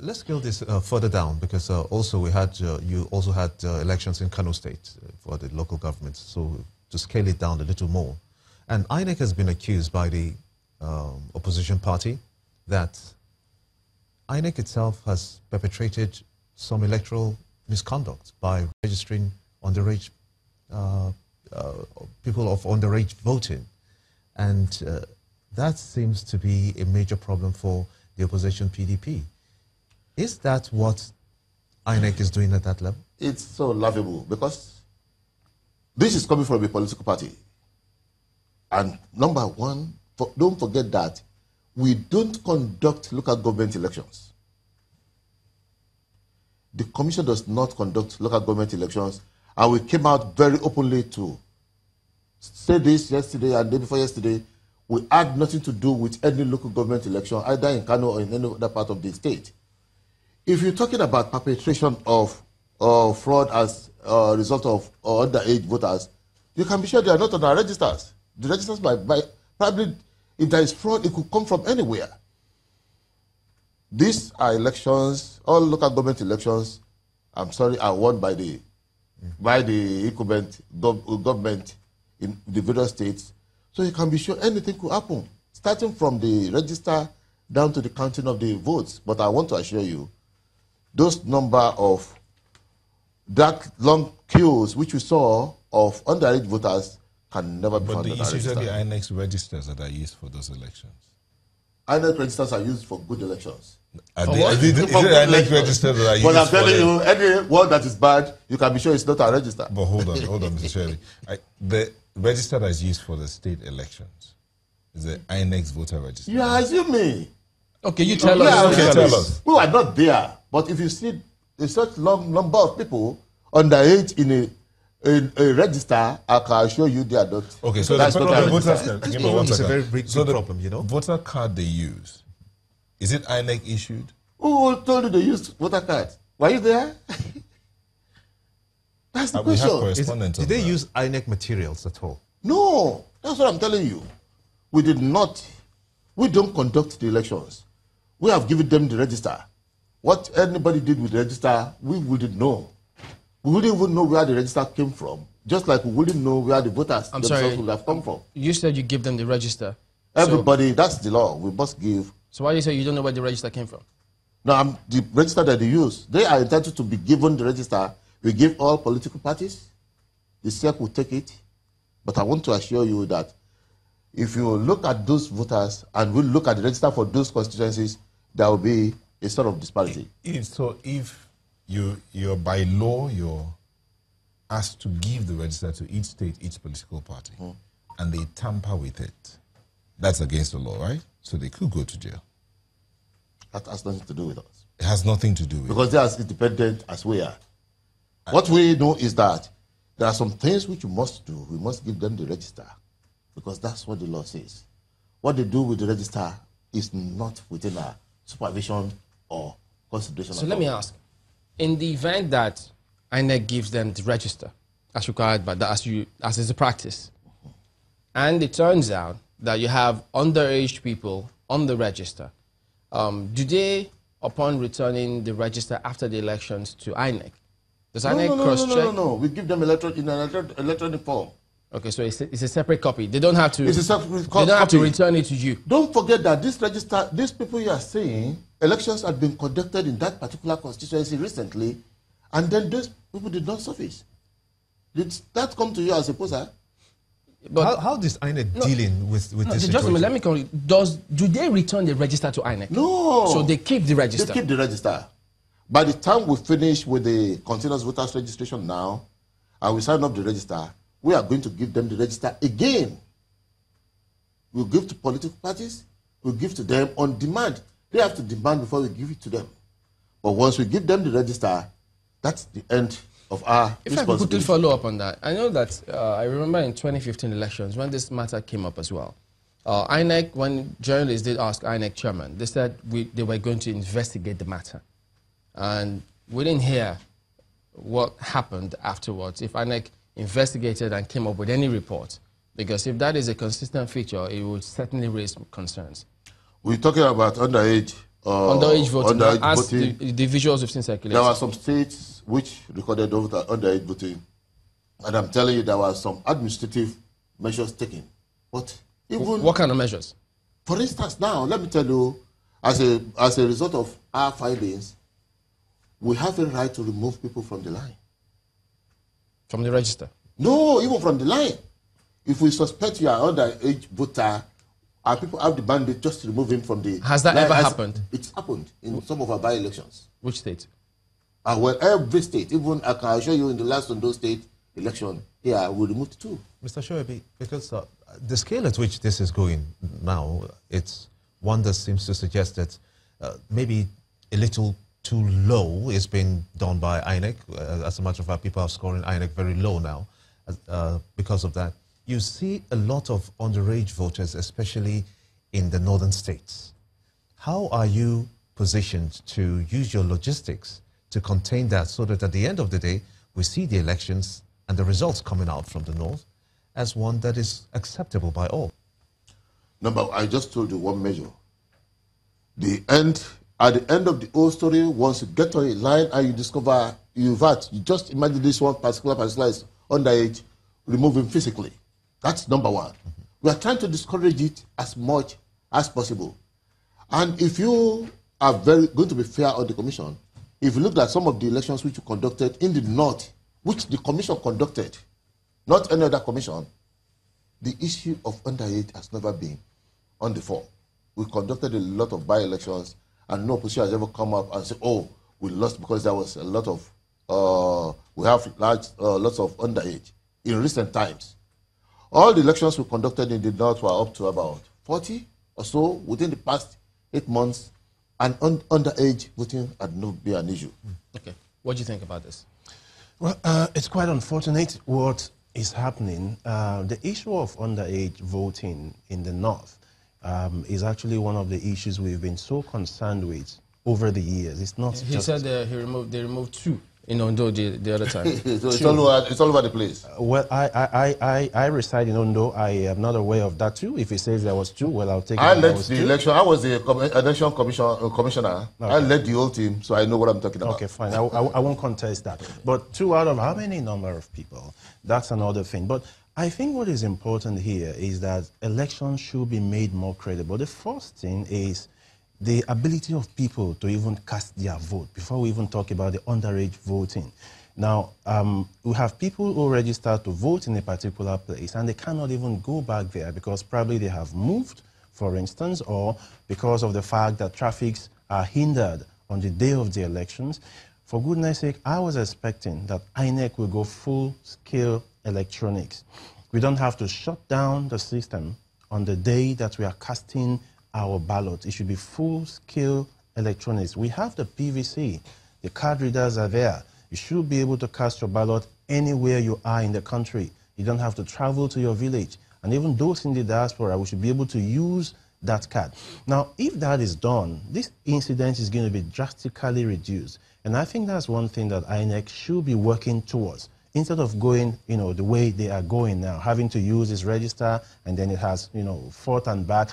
let's scale this further down, because also we had you also had elections in Kano State for the local government. So to scale it down a little more, and INEC has been accused by the opposition party that INEC itself has perpetrated some electoral misconduct by registering underage people of underage voting, and that seems to be a major problem for the opposition PDP. Is that what INEC is doing at that level? It's so laughable, because this is coming from a political party. And number one, don't forget that we don't conduct local government elections. The commission does not conduct local government elections, and we came out very openly to say this yesterday and the day before yesterday. We had nothing to do with any local government election, either in Kano or in any other part of the state. If you're talking about perpetration of fraud as a result of underage voters, you can be sure they are not on our registers. The registers probably, if there is fraud, it could come from anywhere. These are elections, all local government elections, I'm sorry, are won by the incumbent government in the various states. So you can be sure anything could happen, starting from the register down to the counting of the votes. But I want to assure you, those number of that long queues which we saw of underage voters can never be found on our register. But it's usually INEC's registers that are used for those elections. INEC registers are used for good elections. Is it INEC registers that are used for... But I'm telling you, any one that is bad, you can be sure it's not a register. But hold on, Mr. Shirley. The register that is used for the state elections is the INEC's voter register. You are assuming. Okay, you tell us. Okay, tell us. We were not there, but if you see such long number of people underage in a register, I can assure you they are not. Okay, so that's not a voter register. It's a very big problem, you know. Voter card they use, is it INEC issued? Who told you they used voter cards? Were you there? That's the question. We have correspondence. Did they use INEC materials at all? No, that's what I'm telling you. We did not. We don't conduct the elections. We have given them the register. What anybody did with the register, we wouldn't know. We wouldn't even know where the register came from. Just like we wouldn't know where the voters themselves would have come from. You said you give them the register. Everybody, that's the law. We must give. So why do you say you don't know where the register came from? No, the register that they use, they are entitled to be given the register. We give all political parties. The SEC will take it. But I want to assure you that if you look at those voters and we look at the register for those constituencies, there will be a sort of disparity. So if you're by law, you're asked to give the register to each state, each political party, and they tamper with it, that's against the law, right? So they could go to jail. That has nothing to do with us. It has nothing to do with because they are as independent as we are. What we know is that there are some things which we must do. We must give them the register because that's what the law says. What they do with the register is not within our supervision or consideration. So let me ask, in the event that INEC gives them the register as required by that, as is a practice, and it turns out that you have underage people on the register, do they, upon returning the register after the elections to INEC, does INEC cross-check? No. We give them in an electronic form. Okay, so it's a separate copy. They don't have to. It's a separate copy. They don't have to return it to you. Don't forget that this register, these people you are saying, elections had been conducted in that particular constituency recently, and then those people did not surface. Did that come to you as a poser? But how is INEC dealing with this situation? Just a minute, let me come. Do they return the register to INEC? No. So they keep the register? They keep the register. By the time we finish with the continuous voters registration now, and we sign up the register, we are going to give them the register again. We'll give to political parties, we'll give to them on demand. They have to demand before we give it to them. But once we give them the register, that's the end of our responsibility. If I could quickly follow up on that, I know that I remember in 2015 elections when this matter came up as well. INEC, when journalists did ask INEC chairman, they said they were going to investigate the matter. And we didn't hear what happened afterwards, if INEC investigated and came up with any report. Because if that is a consistent feature, it would certainly raise concerns. We're talking about underage underage voting. underage As voting. the visuals we've seen circulating. There were some states which recorded underage voting. And I'm telling you, there were some administrative measures taken. But even... What kind of measures? For instance, now, let me tell you, as a result of our findings, we have a right to remove people from the line. From the register? No, even from the line. If we suspect you are underage voter, our people have the mandate just to remove him from the... Has that ever happened? It's happened in some of our by-elections. Which state? Well, every state, even I can assure you in the last Ondo state election, here we removed two. Mr. Soyebi, because the scale at which this is going now, it's one that seems to suggest that maybe a little too low is being done by INEC. As a matter of fact, people are scoring INEC very low now because of that. You see a lot of underage voters, especially in the northern states. How are you positioned to use your logistics to contain that so that at the end of the day, we see the elections and the results coming out from the north as one that is acceptable by all? Number, I just told you one measure. At the end of the whole story, once you get on a line and you discover you just imagine this one particular is underage, remove him physically. That's number one. We are trying to discourage it as much as possible. And if you are going to be fair on the commission, if you look at some of the elections which you conducted in the north, which the commission conducted, not any other commission, the issue of underage has never been on the fore. We conducted a lot of by-elections, and no opposition has ever come up and said, oh, we lost because there was a lot of, we have lots of underage in recent times. All the elections we conducted in the north were up to about 40 or so within the past 8 months, and underage voting had not been an issue. Okay. What do you think about this? Well, it's quite unfortunate what is happening. The issue of underage voting in the north is actually one of the issues we've been so concerned with over the years. It's not. He said they removed two in Ondo the other time. So it's all over the place. Well, I reside in Ondo. I am not aware of that too. If he says there was two, well, I'll take it. I led the election. I was the election commissioner. Okay. I led the whole team, so I know what I'm talking about. Okay, fine. I won't contest that. But two out of how many number of people? That's another thing. But I think what is important here is that elections should be made more credible. The first thing is the ability of people to even cast their vote before we even talk about the underage voting. Now, we have people who register to vote in a particular place and they cannot even go back there because probably they have moved, for instance, or because of the fact that traffics are hindered on the day of the elections. For goodness sake, I was expecting that INEC will go full-scale electronics. We don't have to shut down the system on the day that we are casting our ballot. It should be full-scale electronics. We have the PVC. The card readers are there. You should be able to cast your ballot anywhere you are in the country. You don't have to travel to your village. And even those in the diaspora, we should be able to use that card. Now, if that is done, this incident is going to be drastically reduced. And I think that's one thing that INEC should be working towards. Instead of going, the way they are going now, having to use this register, and then it has, forth and back.